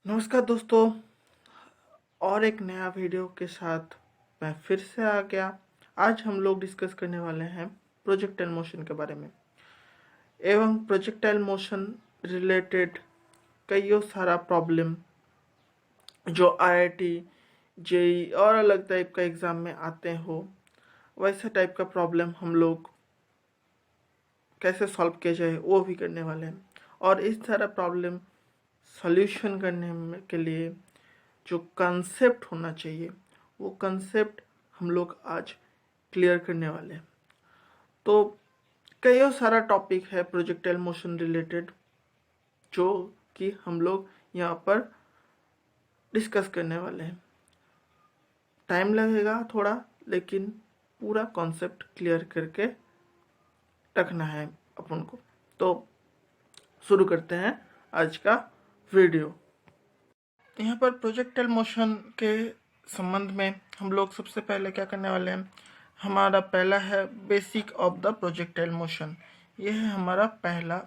नमस्कार दोस्तों, और एक नया वीडियो के साथ मैं फिर से आ गया। आज हम लोग डिस्कस करने वाले हैं प्रोजेक्टाइल मोशन के बारे में एवं प्रोजेक्टाइल मोशन रिलेटेड कईयों सारा प्रॉब्लम जो आईआईटी, जेई और अलग टाइप का एग्ज़ाम में आते हो, वैसे टाइप का प्रॉब्लम हम लोग कैसे सॉल्व किया जाए वो भी करने वाले हैं। और इस सारा प्रॉब्लम सॉल्यूशन के लिए जो कंसेप्ट होना चाहिए वो कंसेप्ट हम लोग आज क्लियर करने वाले हैं। तो कई सारा टॉपिक है प्रोजेक्टाइल मोशन रिलेटेड जो कि हम लोग यहाँ पर डिस्कस करने वाले हैं। टाइम लगेगा थोड़ा, लेकिन पूरा कॉन्सेप्ट क्लियर करके रखना है अपन को। तो शुरू करते हैं आज का वीडियो। यहाँ पर प्रोजेक्टाइल मोशन के संबंध में हम लोग सबसे पहले क्या करने वाले हैं, हमारा पहला है basic of the projectile motion. यह है हमारा पहला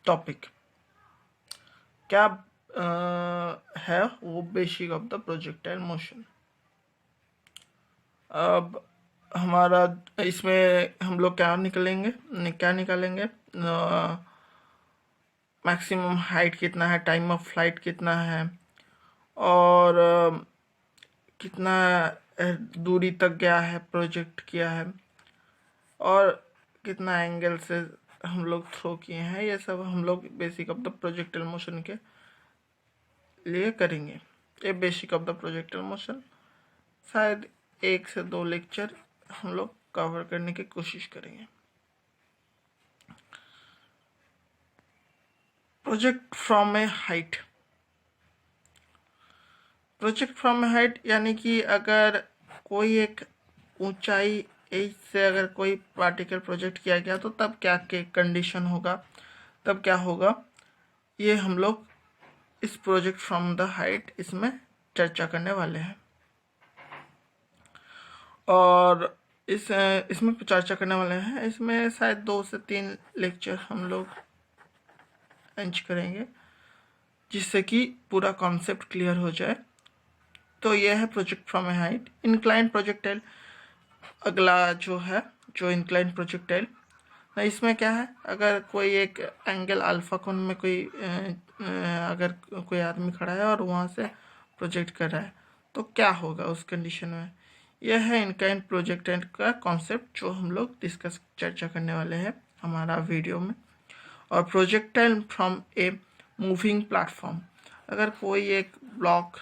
टॉपिक। क्या है वो basic of the projectile motion. अब हमारा इसमें हम लोग क्या निकालेंगे मैक्सिमम हाइट कितना है, टाइम ऑफ फ्लाइट कितना है, और कितना दूरी तक गया है, प्रोजेक्ट किया है, और कितना एंगल से हम लोग थ्रो किए हैं। ये सब हम लोग basic of the projectile motion के लिए करेंगे। ये basic of the projectile motion शायद 1 से 2 लेक्चर हम लोग कवर करने की कोशिश करेंगे। Project from A height. Project from A height यानी कि अगर कोई एक ऊंचाई से अगर कोई पार्टिकल प्रोजेक्ट किया गया तो तब क्या के कंडीशन होगा, तब क्या होगा, ये हम लोग इस प्रोजेक्ट फ्रॉम द हाइट इसमें चर्चा करने वाले हैं। और इसमें चर्चा करने वाले हैं। इसमें शायद 2 से 3 लेक्चर हम लोग लंच करेंगे जिससे कि पूरा कॉन्सेप्ट क्लियर हो जाए। तो यह है project from A height. Incline projectile अगला जो इंक्लाइन प्रोजेक्टाइल, इसमें क्या है, अगर कोई एक एंगल अल्फा कोण में अगर कोई आदमी खड़ा है और वहाँ से प्रोजेक्ट कर रहा है तो क्या होगा उस कंडीशन में। यह है इंक्लाइन प्रोजेक्टाइल का कॉन्सेप्ट जो हम लोग चर्चा करने वाले हैं हमारा वीडियो में। और projectile from a moving platform, अगर कोई एक ब्लॉक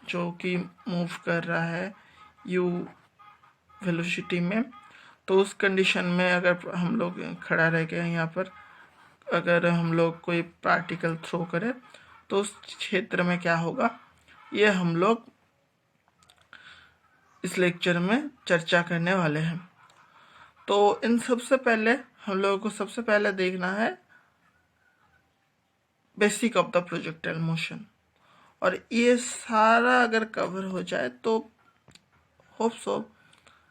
जो कि मूव कर रहा है यू वेलोसिटी में, तो उस कंडीशन में अगर हम लोग खड़ा रह गए यहाँ पर, अगर हम लोग कोई पार्टिकल थ्रो करें तो उस क्षेत्र में क्या होगा, ये हम लोग इस लेक्चर में चर्चा करने वाले हैं। तो इन सबसे पहले हम लोगों को सबसे पहले देखना है basic of the projectile motion. और ये सारा अगर कवर हो जाए तो होप सो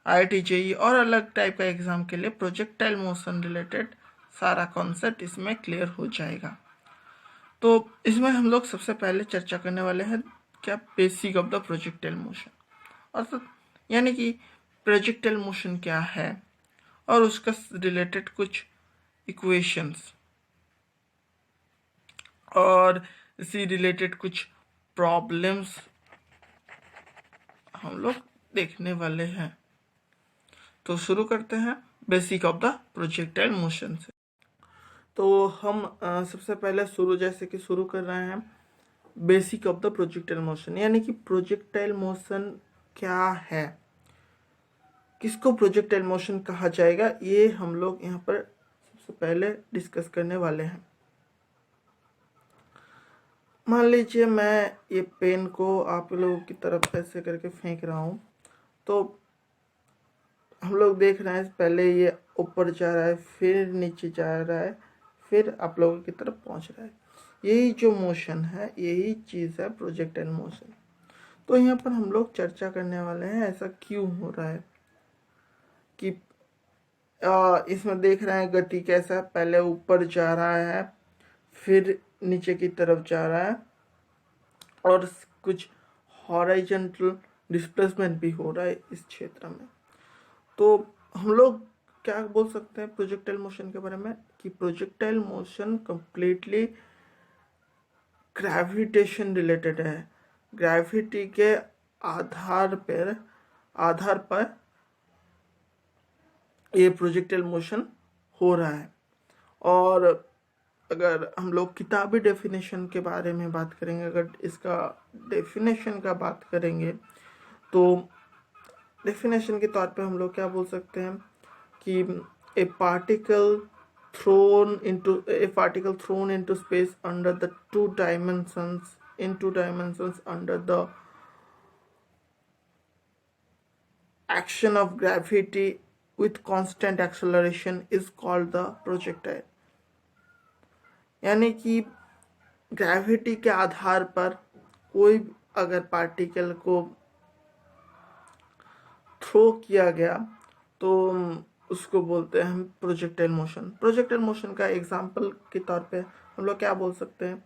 आईआईटी, जेई और अलग टाइप का एग्जाम के लिए प्रोजेक्टाइल मोशन रिलेटेड सारा कॉन्सेप्ट इसमें क्लियर हो जाएगा। तो इसमें हम लोग सबसे पहले चर्चा करने वाले हैं क्या, basic of the projectile motion. और तो यानी कि प्रोजेक्टाइल मोशन क्या है और उसका रिलेटेड कुछ इक्वेशंस और इसी रिलेटेड कुछ प्रॉब्लम्स हम लोग देखने वाले हैं। तो शुरू करते हैं basic of the projectile motion से। तो हम सबसे पहले शुरू कर रहे हैं basic of the projectile motion, यानी कि प्रोजेक्टाइल मोशन क्या है, किसको प्रोजेक्टाइल मोशन कहा जाएगा, ये हम लोग यहाँ पर सबसे पहले डिस्कस करने वाले हैं। मान लीजिए मैं ये पेन को आप लोगों की तरफ ऐसे करके फेंक रहा हूँ, तो हम लोग देख रहे हैं पहले ये ऊपर जा रहा है, फिर नीचे जा रहा है, फिर आप लोगों की तरफ पहुँच रहा है। यही जो मोशन है, यही चीज़ है प्रोजेक्टाइल मोशन। तो यहाँ पर हम लोग चर्चा करने वाले हैं ऐसा क्यों हो रहा है कि इसमें देख रहे हैं गति कैसा, पहले ऊपर जा रहा है, फिर नीचे की तरफ जा रहा है, और कुछ हॉरिजॉन्टल डिस्प्लेसमेंट भी हो रहा है इस क्षेत्र में। तो हम लोग क्या बोल सकते हैं प्रोजेक्टाइल मोशन के बारे में कि projectile motion completely gravitation related है। ग्रेविटी के आधार पर ये प्रोजेक्टाइल मोशन हो रहा है। और अगर हम लोग किताबी डेफिनेशन के बारे में बात करेंगे, अगर इसका डेफिनेशन का बात करेंगे तो डेफिनेशन के तौर पे हम लोग क्या बोल सकते हैं कि a particle thrown into space under the two dimensions under the action of gravity with constant acceleration is called the projectile। यानी कि ग्रेविटी के आधार पर कोई अगर पार्टिकल को थ्रो किया गया तो उसको बोलते हैं हम प्रोजेक्टाइल मोशन। प्रोजेक्टाइल मोशन का एग्जांपल के तौर पे हम लोग क्या बोल सकते हैं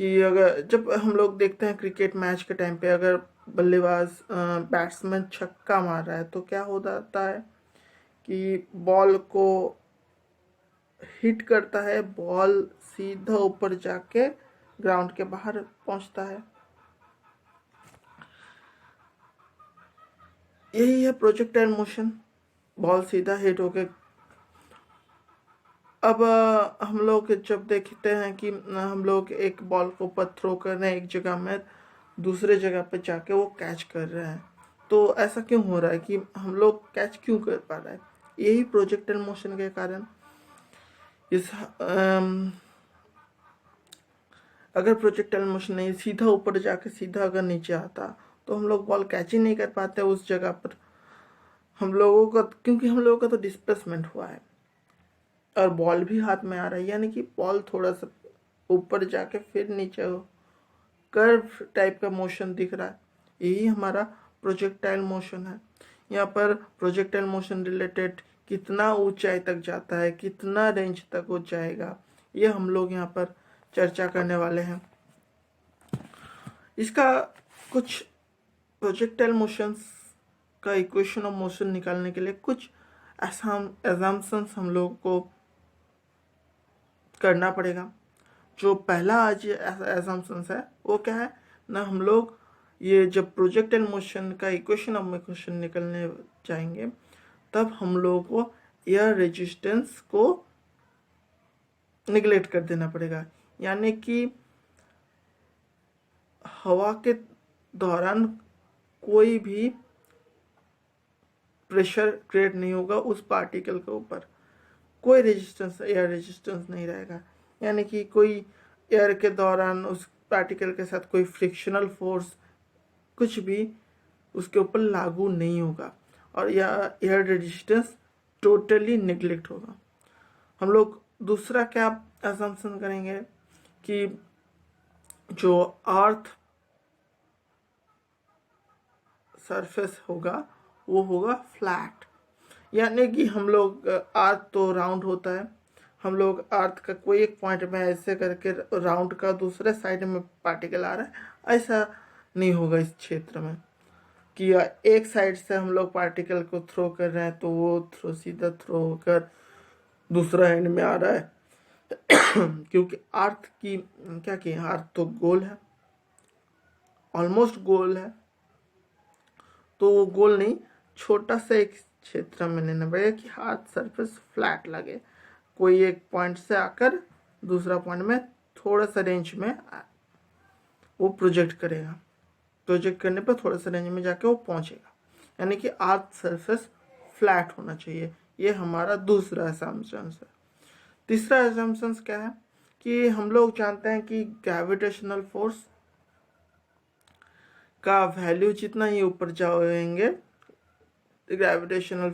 कि अगर जब हम लोग देखते हैं क्रिकेट मैच के टाइम पे अगर बल्लेबाज बैट्समैन छक्का मार रहा है तो क्या हो जाता है कि बॉल को हिट करता है, बॉल सीधा ऊपर जाके ग्राउंड के बाहर पहुंचता है। यही है प्रोजेक्टाइल मोशन, बॉल सीधा हिट होके। अब हम लोग जब देखते हैं कि हम लोग एक बॉल को ऊपर थ्रो कर रहे हैं एक जगह में, दूसरे जगह पे जाके वो कैच कर रहे हैं, तो ऐसा क्यों हो रहा है कि हम लोग कैच क्यों कर पा रहे हैं? यही प्रोजेक्टाइल मोशन के कारण। इस अगर प्रोजेक्टाइल मोशन नहीं सीधा ऊपर जाके सीधा अगर नीचे आता तो हम लोग बॉल कैच ही नहीं कर पाते उस जगह पर। हम लोगों का क्योंकि हम लोगों का तो डिस्प्लेसमेंट हुआ है और बॉल भी हाथ में आ रहा है, यानी कि बॉल थोड़ा सा ऊपर जाके फिर नीचे कर्व टाइप का मोशन दिख रहा है। यही हमारा प्रोजेक्टाइल मोशन है। यहाँ पर प्रोजेक्टाइल मोशन रिलेटेड कितना ऊंचाई तक जाता है, कितना रेंज तक वो जाएगा, ये हम लोग यहाँ पर चर्चा करने वाले हैं। इसका कुछ प्रोजेक्टाइल मोशंस का इक्वेशन ऑफ मोशन निकालने के लिए कुछ असम्पशंस हम लोग को करना पड़ेगा। जो पहला आज असम्पशंस है वो क्या है ना, हम लोग ये जब प्रोजेक्टाइल मोशन का इक्वेशन ऑफ मोशन निकलने जाएंगे तब हम लोग को एयर रेजिस्टेंस को निगलेक्ट कर देना पड़ेगा। यानी कि हवा के दौरान कोई भी प्रेशर क्रिएट नहीं होगा उस पार्टिकल के ऊपर, कोई रेजिस्टेंस एयर रेजिस्टेंस नहीं रहेगा। यानी कि कोई एयर के दौरान उस पार्टिकल के साथ कोई फ्रिक्शनल फोर्स कुछ भी उसके ऊपर लागू नहीं होगा और यह एयर रेजिस्टेंस टोटली निगलेक्ट होगा। हम लोग दूसरा क्या असम्पशन करेंगे कि जो अर्थ सरफेस होगा वो होगा फ्लैट। यानी कि हम लोग अर्थ तो राउंड होता है, हम लोग अर्थ का कोई एक पॉइंट में ऐसे करके राउंड का दूसरे साइड में पार्टिकल आ रहा है, ऐसा नहीं होगा इस क्षेत्र में कि एक साइड से हम लोग पार्टिकल को थ्रो कर रहे हैं तो वो सीधा थ्रो होकर दूसरा एंड में आ रहा है क्योंकि अर्थ की क्या की अर्थ तो गोल है, ऑलमोस्ट गोल है, तो वो गोल नहीं छोटा सा एक क्षेत्र में लेना पड़ेगा कि हाथ सरफेस फ्लैट लगे, कोई एक पॉइंट से आकर दूसरा पॉइंट में थोड़ा सा रेंज में वो प्रोजेक्ट करेगा, प्रोजेक्ट करने पर थोड़ा सा रेंज में जाके वो पहुंचेगा। यानी कि अर्थ सरफेस फ्लैट होना चाहिए। ये हमारा दूसरा असम्पशन है। तीसरा असम्पशन क्या है कि हम लोग जानते हैं कि ग्रेविटेशनल फोर्स का वैल्यू जितना ही ऊपर जाएंगे ग्रेविटेशनल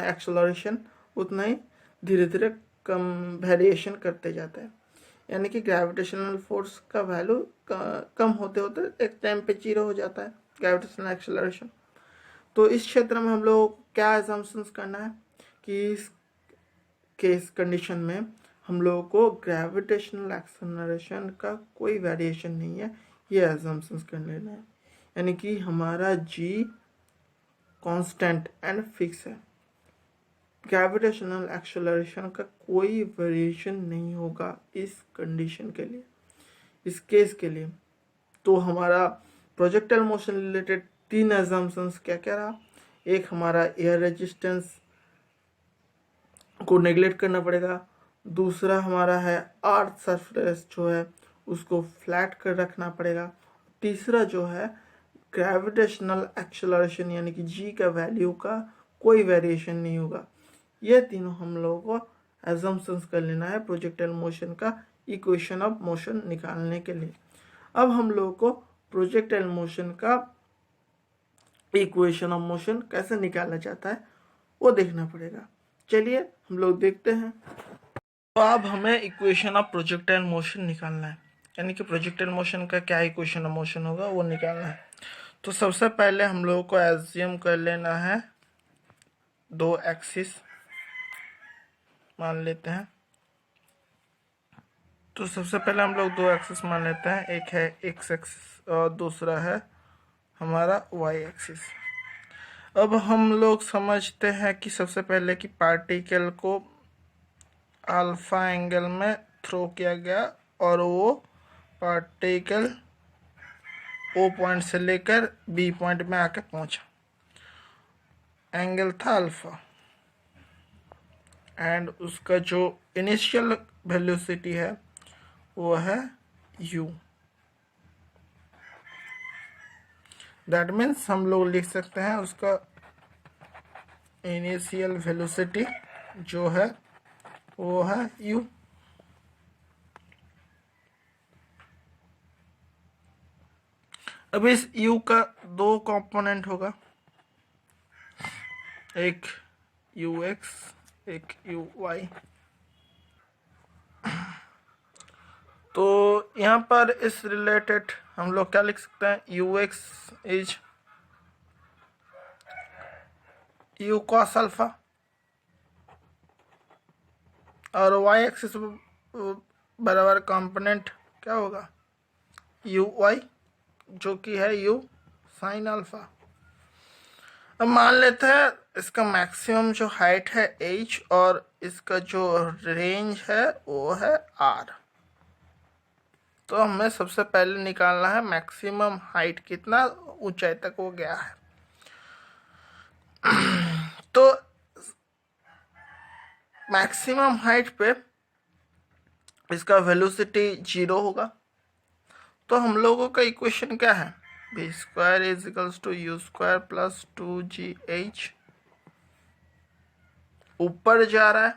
एक्सेलरेशन उतना ही धीरे धीरे कम वेरिएशन करते जाता है। यानी कि ग्रेविटेशनल फोर्स का वैल्यू कम होते होते एक टाइम पे 0 हो जाता है ग्रेविटेशनल एक्सेलरेशन। तो इस क्षेत्र में हम लोग क्या असम्पशंस करना है कि इस केस कंडीशन में हम लोगों को ग्रेविटेशनल एक्सेलरेशन का कोई वेरिएशन नहीं है, ये एजम्पशंस कर लेना है, यानी कि हमारा जी कांस्टेंट एंड फिक्स है, ग्रेविटेशनल एक्सेलरेशन का कोई वेरिएशन नहीं होगा इस कंडीशन के लिए, इस केस के लिए। तो हमारा प्रोजेक्टाइल मोशन रिलेटेड 3 एजम्पशंस क्या क्या रहा? एक हमारा एयर रेजिस्टेंस को नेग्लेक्ट करना पड़ेगा, दूसरा हमारा है अर्थ सरफेस जो है उसको फ्लैट कर रखना पड़ेगा, तीसरा जो है ग्रेविटेशनल एक्सेलरेशन यानी कि जी का वैल्यू का कोई वेरिएशन नहीं होगा। ये तीनों हम लोगों को एजम्पशंस कर लेना है प्रोजेक्टाइल मोशन का इक्वेशन ऑफ मोशन निकालने के लिए। अब हम लोगों को प्रोजेक्टाइल मोशन का इक्वेशन ऑफ मोशन कैसे निकाला जाता है वो देखना पड़ेगा। चलिए हम लोग देखते हैं। तो अब हमें इक्वेशन ऑफ प्रोजेक्टाइल मोशन निकालना है, यानी कि प्रोजेक्टाइल मोशन का क्या इक्वेशन ऑफ मोशन होगा वो निकालना है। तो सबसे पहले हम लोगों को एज्यूम कर लेना है 2 एक्सिस मान लेते हैं। तो सबसे पहले हम लोग 2 एक्सिस मान लेते हैं, एक है एक्स एक्सिस और दूसरा है हमारा वाई एक्सिस। अब हम लोग समझते हैं कि सबसे पहले कि पार्टिकल को अल्फा एंगल में थ्रो किया गया और वो पार्टिकल ओ पॉइंट से लेकर बी पॉइंट में आके पहुंचा, एंगल था अल्फा, एंड उसका जो इनिशियल वेलोसिटी है वो है u। दैट मीन्स हम लोग लिख सकते हैं उसका इनिशियल वेलोसिटी जो है वो है u। अब इस u का 2 कंपोनेंट होगा, एक ux एक uy। तो यहाँ पर इस रिलेटेड हम लोग क्या लिख सकते हैं? ux is u cos alpha और y एक्सिस बराबर कंपोनेंट क्या होगा? uy जो कि है u sin अल्फा। अब मान लेते हैं इसका मैक्सिमम जो हाइट है h और इसका जो रेंज है वो है r। तो हमें सबसे पहले निकालना है मैक्सिमम हाइट, कितना ऊंचाई तक वो गया है। तो मैक्सिमम हाइट पे इसका वेलोसिटी 0 होगा। तो हम लोगों का इक्वेशन क्या है? v square is equals to you square plus 2gh। ऊपर जा रहा है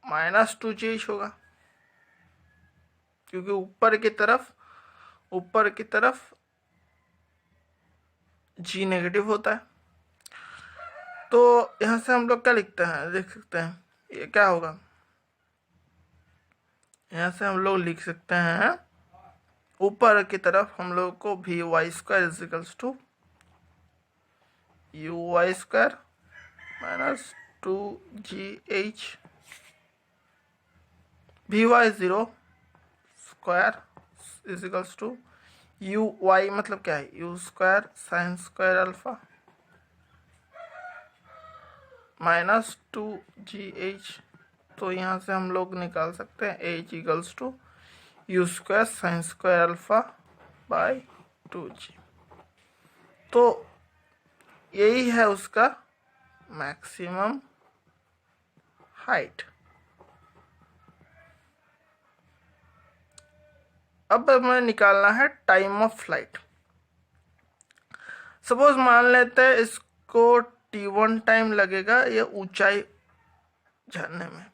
माइनस 2gh होगा, क्योंकि ऊपर की तरफ g नेगेटिव होता है। तो यहां से हम लोग क्या लिखते हैं, देख सकते हैं ये क्या होगा। यहां से हम लोग लिख सकते हैं ऊपर की तरफ हम लोग को v y square is equals to you y square minus 2gh। V y 0 square is equals to you y मतलब क्या है? U square sine square alpha minus 2gh। तो यहाँ से हम लोग निकाल सकते हैं h equals to you square sine square alpha by 2g। तो यही है उसका मैक्सिमम हाइट। अब हमें निकालना है टाइम ऑफ फ्लाइट। सपोज मान लेते हैं इसको t1 टाइम लगेगा ये ऊंचाई झरने में।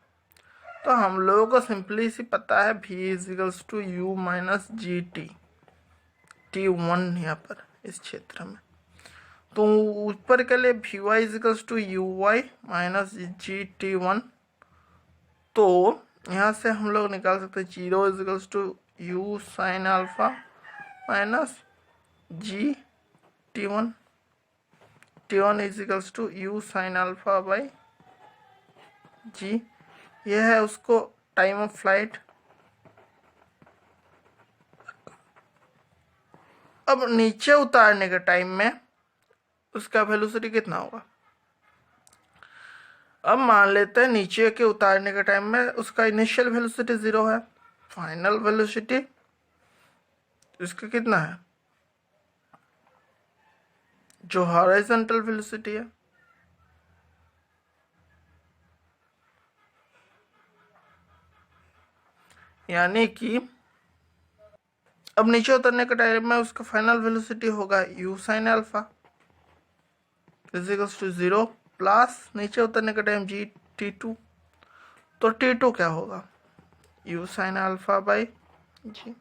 तो हम लोगों को सिंपली सी पता है v is equals to U minus G T, t1 यहाँ पर इस क्षेत्र में। तो ऊपर के लिए V Y is equals to you Y minus G T 1। तो यहाँ से हम लोग निकाल सकते हैं 0 is equals to you sine alpha minus g t1। t1 is equals to you sine alpha by g. यह है उसको टाइम ऑफ फ्लाइट। अब नीचे उतारने के टाइम में उसका वेलोसिटी कितना होगा। अब मान लेते हैं नीचे के उतारने के टाइम में उसका इनिशियल वेलोसिटी 0 है, फाइनल वेलोसिटी इसका कितना है, जो हॉरिजॉन्टल वेलोसिटी है। यानी कि अब नीचे उतरने के टाइम में उसका फाइनल वेलोसिटी होगा u sin alpha is equals to 0 plus नीचे उतरने के टाइम g t2, तो t2 क्या होगा u sin alpha by g।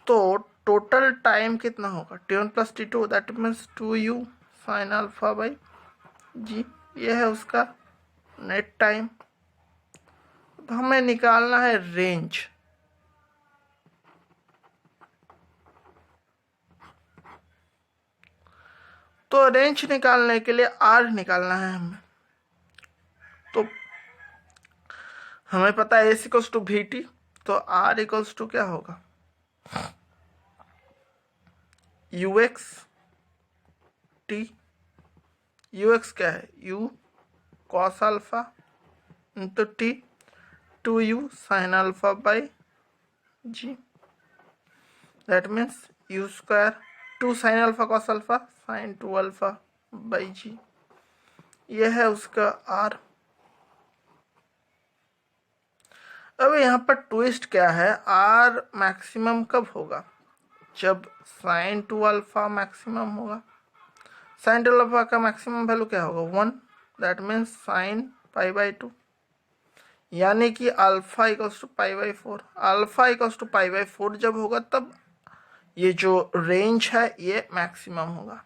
तो टोटल टाइम कितना होगा t1 plus t2 that means 2u sin alpha by g। ये है उसका नेट टाइम। अब हमें निकालना है रेंज। तो रेंज निकालने के लिए r निकालना है हमें। तो हमें पता है s equals to v t, तो r इक्वल्स टू क्या होगा u x t. U x क्या है u cos alpha into t 2u sin alpha by g, that means u square 2 sin alpha cos alpha sin 2 alpha by g. यह है उसका r। अब यहाँ पर ट्विस्ट क्या है, r मैक्सिमम कब होगा जब sin 2 अल्फा मैक्सिमम होगा। sin 2 अल्फा का मैक्सिमम वैल्यू क्या होगा 1, that means sin pi by 2, यानी कि alpha equals to pi by 4। Alpha equals to pi by 4 जब होगा तब ये जो रेंज है ये मैक्सिमम होगा,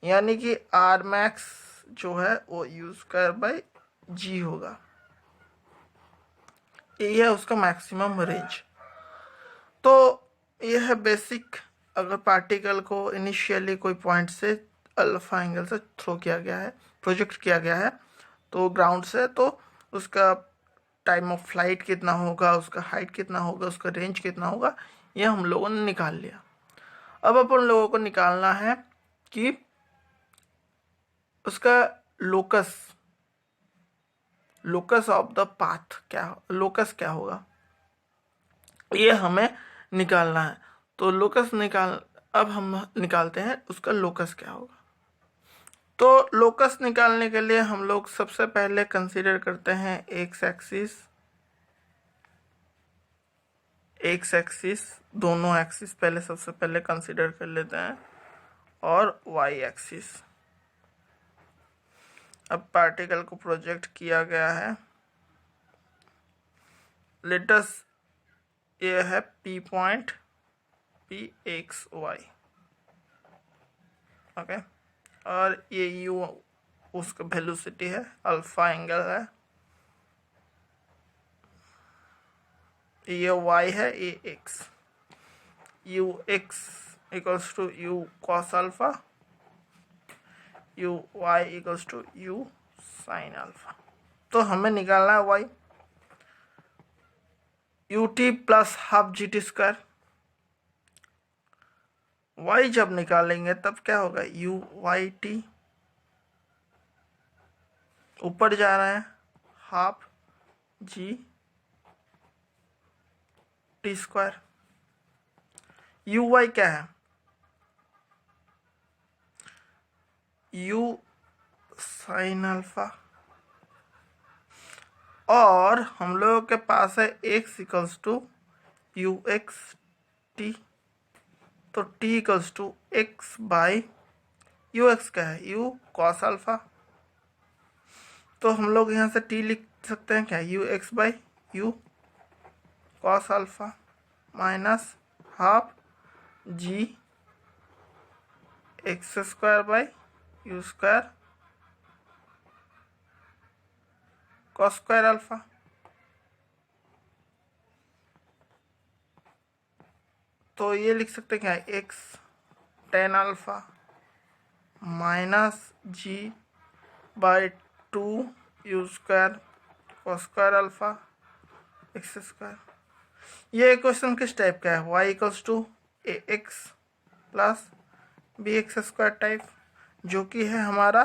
यानी कि आर मैक्स जो है वो यू स्क्वायर बाई जी होगा। ये है उसका मैक्सिमम रेंज। तो ये है बेसिक। अगर पार्टिकल को इनिशियली कोई पॉइंट से अल्फा एंगल से थ्रो किया गया है, प्रोजेक्ट किया गया है तो ग्राउंड से, तो उसका टाइम ऑफ फ्लाइट कितना होगा, उसका हाइट कितना होगा, उसका रेंज कितना होगा, ये हम लोगों ने निकाल लिया। अब अपन लोगों को निकालना है कि उसका locus of the path locus क्या होगा, ये हमें निकालना है। तो लोकस अब हम निकालते हैं उसका लोकस क्या होगा। तो लोकस निकालने के लिए हम लोग सबसे पहले कंसीडर करते हैं एक्स एक्सिस, दोनों एक्सिस पहले सबसे पहले कंसीडर कर लेते हैं, और वाई एक्सिस। अब पार्टिकल को प्रोजेक्ट किया गया है, लेटस ये है P point P X Y, okay, और ये यू उसका वेलोसिटी है, अल्फा एंगल है, ये y है, ये x, U X equals to U cos alpha, U y equals to you sine alpha. तो हमें निकालना है y, U T plus half G T square. y जब निकालेंगे तब क्या होगा यू वाई टी, ऊपर जा रहा है half G T square. U Y क्या है यू साइन अल्फा, और हम लोगों के पास है x equals to U x T, तो t equals to X by U x क्या है यू कॉस अल्फा। तो हम लोग यहाँ से t लिख सकते हैं क्या U X by U cos alpha minus half G X square by U square cos square alpha. तो ये लिख सकते हैं क्या X tan alpha minus G by 2 U square cos square alpha X square. ये क्वेश्चन किस type का है y equals to A X plus B X square type, जो कि है हमारा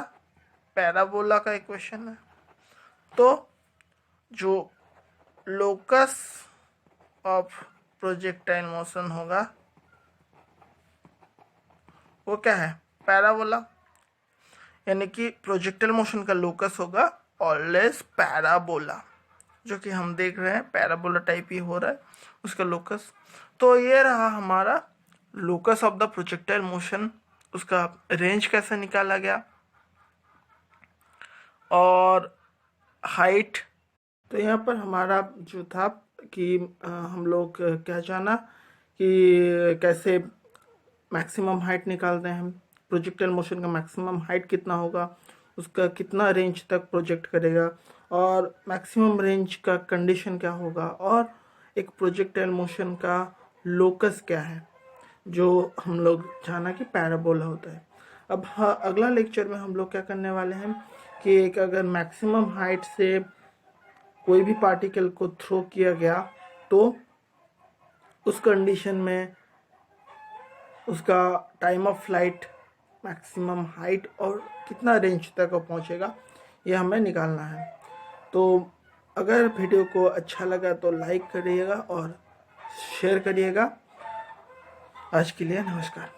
पैराबोला का इक्वेशन है। तो जो लोकस ऑफ प्रोजेक्टाइल मोशन होगा वो क्या है, पैराबोला। यानी कि प्रोजेक्टाइल मोशन का लोकस होगा ऑलवेज पैराबोला, जो कि हम देख रहे हैं पैराबोला टाइप ही हो रहा है उसका लोकस। तो ये रहा हमारा locus of the projectile motion. उसका रेंज कैसे निकाला गया और हाइट। तो यहाँ पर हमारा जो था कि हम लोग क्या जाना कि कैसे मैक्सिमम हाइट निकालते हैं। प्रोजेक्टाइल मोशन का मैक्सिमम हाइट कितना होगा, उसका कितना रेंज तक प्रोजेक्ट करेगा, और मैक्सिमम रेंज का कंडीशन क्या होगा, और एक प्रोजेक्टाइल मोशन का लोकस क्या है, जो हम लोग जाना कि पैराबोला होता है। अब हाँ, अगला लेक्चर में हम लोग क्या करने वाले हैं कि एक अगर मैक्सिमम हाइट से कोई भी पार्टिकल को थ्रो किया गया तो उस कंडीशन में उसका time of flight, maximum height और कितना रेंज तक वो पहुंचेगा, ये हमें निकालना है। तो अगर वीडियो को अच्छा लगा तो लाइक करिएगा और शेयर करिएगा। आज के लिए नमस्कार।